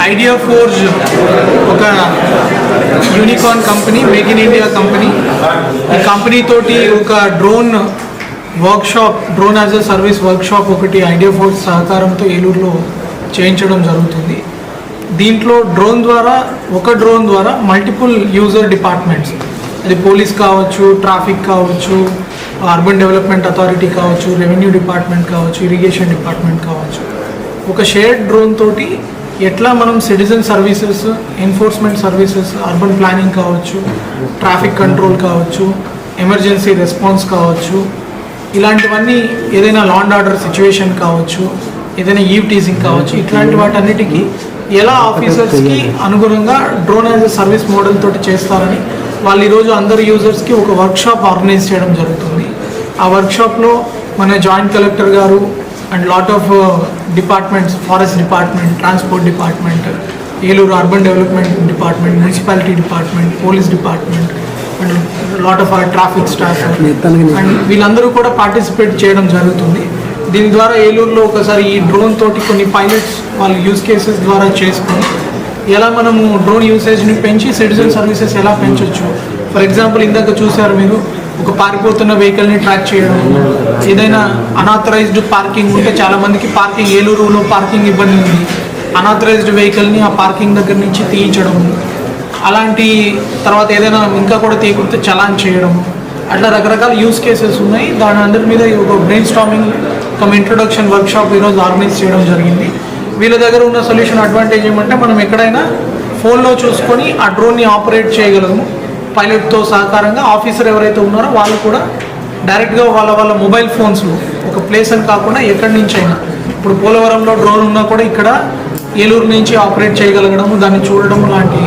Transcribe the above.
Idea forge ఒక unicorn company, make in India company. ఈ company తోటి ఒక drone workshop, drone as a service workshop ఒకటి idea forge సహకారంతో ఏలూరులో చేయించడం జరుగుతుంది. దీంట్లో ఒక డ్రోన్ ద్వారా మల్టిపుల్ యూజర్ డిపార్ట్మెంట్స్, అది పోలీస్ కావచ్చు, ట్రాఫిక్ కావచ్చు, అర్బన్ డెవలప్మెంట్ అథారిటీ కావచ్చు, రెవెన్యూ డిపార్ట్మెంట్ కావచ్చు, ఇరిగేషన్ డిపార్ట్మెంట్ కావచ్చు, ఒక షేర్డ్ డ్రోన్ తోటి ఎట్లా మనం citizen services, enforcement services, urban planning కావచ్చు, ట్రాఫిక్ కంట్రోల్ కావచ్చు, ఎమర్జెన్సీ రెస్పాన్స్ కావచ్చు, ఇలాంటివన్నీ ఏదైనా లా అండ్ ఆర్డర్ సిచ్యువేషన్ కావచ్చు, ఏదైనా ఈవ్ టీజింగ్ కావచ్చు, ఇట్లాంటి వాటన్నిటికీ ఎలా ఆఫీసర్స్కి అనుగుణంగా drone as a service model తోటి చేస్తారని వాళ్ళు ఈరోజు అందరు యూజర్స్కి ఒక వర్క్షాప్ ఆర్గనైజ్ చేయడం జరుగుతుంది. ఆ వర్క్షాప్లో మన జాయింట్ కలెక్టర్ గారు and lot of departments, forest department, transport department, Eluru urban development department, municipality department, police department and lot of traffic staff and వీళ్ళందరూ కూడా పార్టిసిపేట్ చేయడం జరుగుతుంది. దీని ద్వారా ఏలూరులో ఒకసారి ఈ డ్రోన్ తోటి కొన్ని పైలట్స్ వాళ్ళు యూజ్ కేసెస్ ద్వారా చేసుకొని ఎలా మనము డ్రోన్ యూసేజ్ని పెంచి సిటిజన్ సర్వీసెస్ ఎలా పెంచవచ్చు. ఫర్ ఎగ్జాంపుల్ ఇందాక చూసారు మీరు, ఒక పారిపోతున్న వెహికల్ని ట్రాక్ చేయడం, ఏదైనా అనాథరైజ్డ్ పార్కింగ్ ఉంటే చాలామందికి పార్కింగ్, ఏలూరులో పార్కింగ్ ఇబ్బంది ఉంది, అనాథరైజ్డ్ వెహికల్ని ఆ పార్కింగ్ దగ్గర నుంచి తీయించడం, అలాంటి తర్వాత ఏదైనా ఇంకా కూడా తీయకపోతే చలాన్ చేయడం, అట్లా రకరకాల యూస్ కేసెస్ ఉన్నాయి. దాని అందరి మీద ఒక బ్రెయిన్ స్టార్మింగ్ ఇంట్రొడక్షన్ వర్క్షాప్ ఈరోజు ఆర్గనైజ్ చేయడం జరిగింది. వీళ్ళ దగ్గర ఉన్న సొల్యూషన్ అడ్వాంటేజ్ ఏమంటే మనం ఎక్కడైనా ఫోన్లో చూసుకొని ఆ డ్రోన్ని ఆపరేట్ చేయగలము. పైలట్తో సహకారంగా ఆఫీసర్ ఎవరైతే ఉన్నారో వాళ్ళు కూడా డైరెక్ట్గా వాళ్ళ మొబైల్ ఫోన్స్లో ఒక ప్లేస్ అని కాకుండా ఎక్కడి నుంచి అయినా, ఇప్పుడు పోలవరంలో డ్రోన్ ఉన్నా కూడా ఇక్కడ ఏలూరు నుంచి ఆపరేట్ చేయగలగడము, దాన్ని చూడడం లాంటి